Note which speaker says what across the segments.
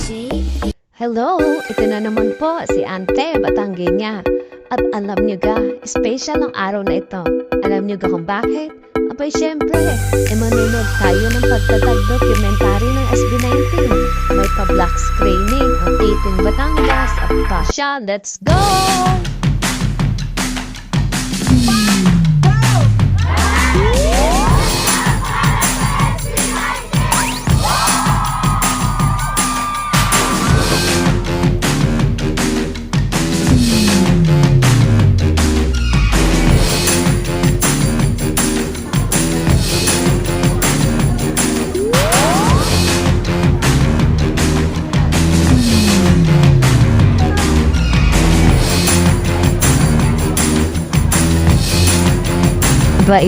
Speaker 1: Hello, ito na naman po si Ante Batanggenya. At alam niyo ga, special ang araw na ito. Alam niyo ga kung bakit? Abay syempre, manunod tayo ng pagtatag documentary ng SB19. May pa-black screening ang 18 Batangas at Pasha. Let's go! Ba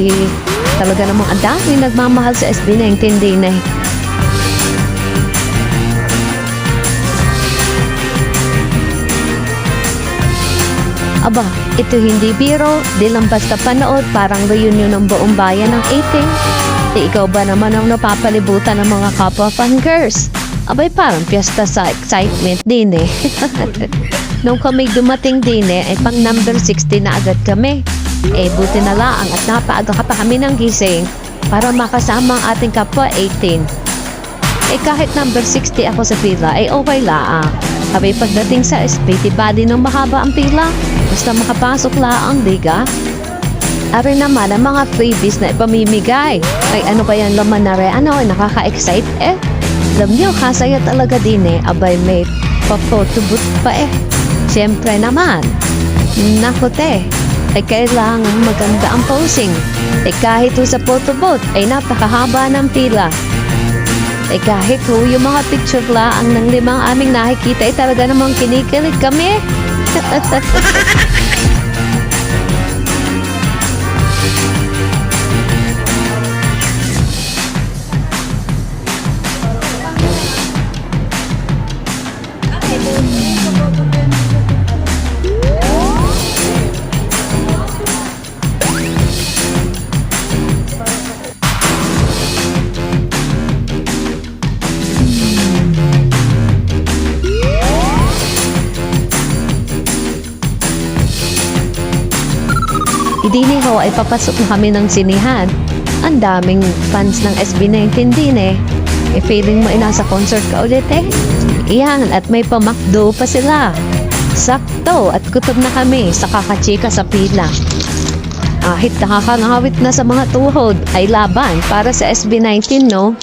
Speaker 1: talaga namang ang dami nagmamahal sa SB19 din eh. Aba, ito hindi biro, di lang basta panood, parang reunion ng buong bayan ng 18. Ikaw ba naman ang napapalibutan ng mga kapwa fangirls? Abay parang piyesta sa excitement din eh. Nung kami dumating din eh, ay pang number 60 na agad kami. Eh buti na lang at napaaga ka pa kami ng gising para makasama ang ating kapwa 18. Eh kahit number 60 ako sa pila ay okay lang. Habay pagdating sa SPT body ng mahaba ang pila, basta makapasok lang liga. Ari naman ang mga freebies na ipamimigay. Ay ano pa yan laman na re, ano nakaka-excite eh. Alam nyo, kasaya talaga din eh. Abay may pa-photobooth pa eh. Siyempre naman, naku te. Ay kailangan maganda ang posing. Ay kahit sa photobooth ay napakahaba ng pila. Ay kahit yung mga picture lang ng limang aming nakikita ay talaga namang kinikilig kami. Dini ho ay papasok na kami ng sinihan. Ang daming fans ng SB19 din eh. E feeling mo nasa concert ka ulit eh. Iyan, at may pamakdo pa sila. Sakto at kutob na kami sa kakachika sa pila. Ahit nakakangawit na sa mga tuhod ay laban para sa SB19 no?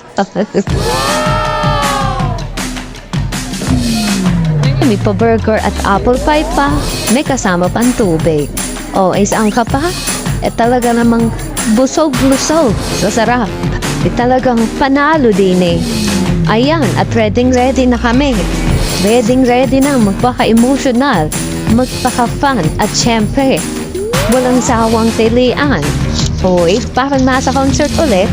Speaker 1: May pa burger at apple pie pa. May kasama pang tubig. O, ay saan ka pa? Talaga namang busog-lusog sa sarap. Talagang panalo din eh. Ayan, at ready na kami. Ready na magpaka-emotional, magpaka-fun, at syempre, walang sawang tilian. Oy, parang nasa concert ulit.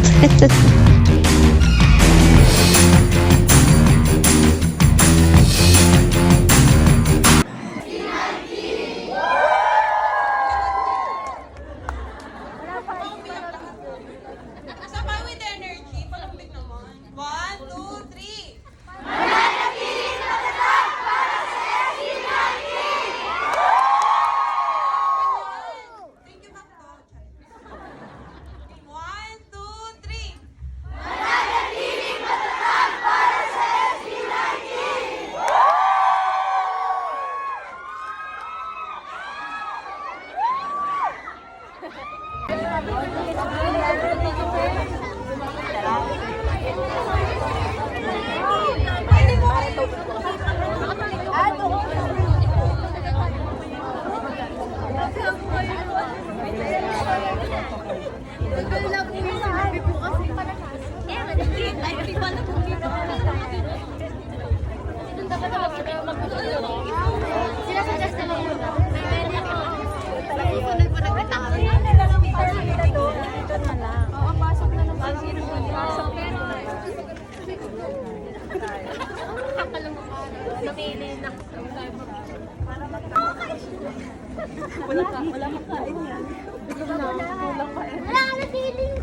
Speaker 2: Wala kang kain yan. Wala ka na feeling.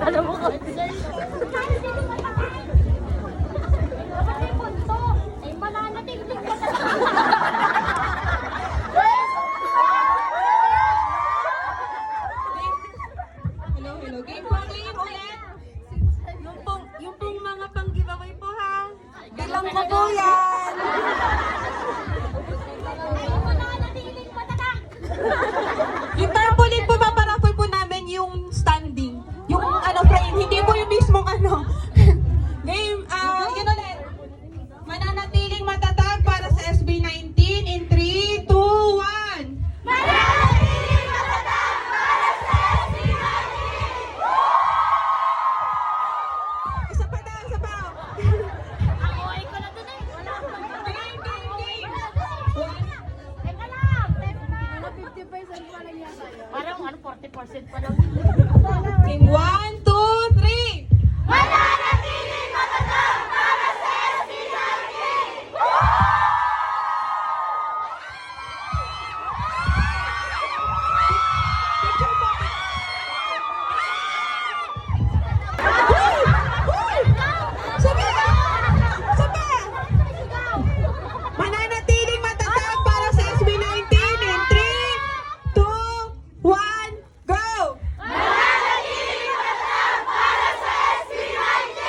Speaker 2: Alam mo ko.
Speaker 3: Alam ko po yan. Yung tarpaulin po, paparaffle po namin yung standing. Yung frame, hindi po yung mismong Game, yun ulit. Mananatiling matatag para sa SB19 in 3, 2, 1. Mananatiling matatag para sa SB19! Isa pa daw, isa pa.
Speaker 2: Amoy ko na dun eh. Wala pa.
Speaker 3: Game.
Speaker 2: Teka lang. 50% pa lang yata yun. Parang 40% pa lang.
Speaker 3: Game 1, 2, 3.
Speaker 2: Mananatiling matatag para sa SB19!
Speaker 3: Mananatiling matatag para sa SB19 in 3, 2, 1, go!
Speaker 2: Mananatiling matatag para sa SB19!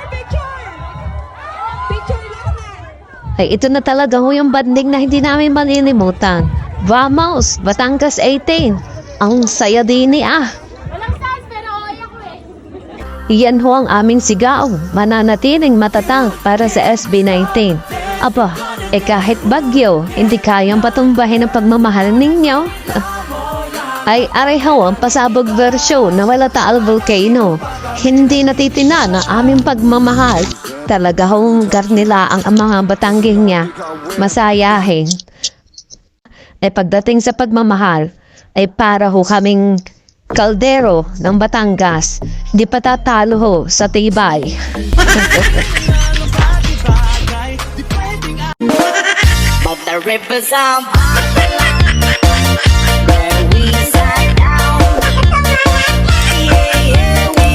Speaker 3: Picture! Picture last na!
Speaker 1: Ay, ito na talaga ho yung banding na hindi namin malilimutan. Vamos, Batangas 18. Ang saya din
Speaker 2: Walang sans pero okay ako eh.
Speaker 1: Iyan ho ang aming sigaw. Mananatiling matatag para sa SB19. Aba, kahit bagyo, hindi kayang patumbahin ang pagmamahal ninyo. Ay areho ang pasabog version na wala taal volcano. Hindi natitina ng aming pagmamahal. Talaga hong garnila ang mga batangging niya. Masayahin. Pagdating sa pagmamahal, ay para ho kaming kaldero ng Batangas. Di pa tatalo ho sa tibay.
Speaker 4: But the rivers are where we sat down. Yeah, we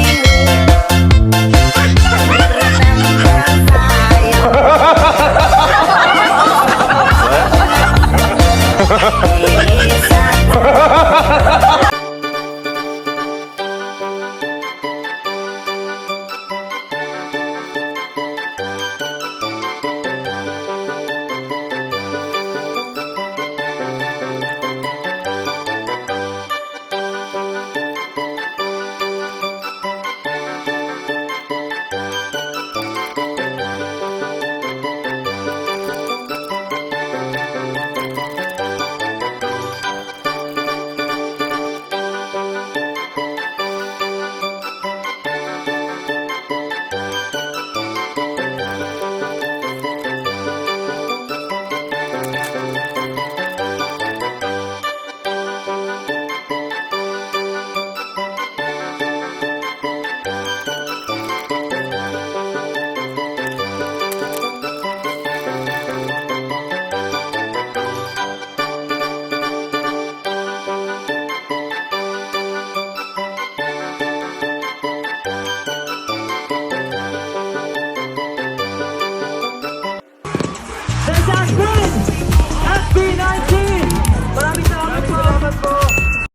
Speaker 3: There's our friend!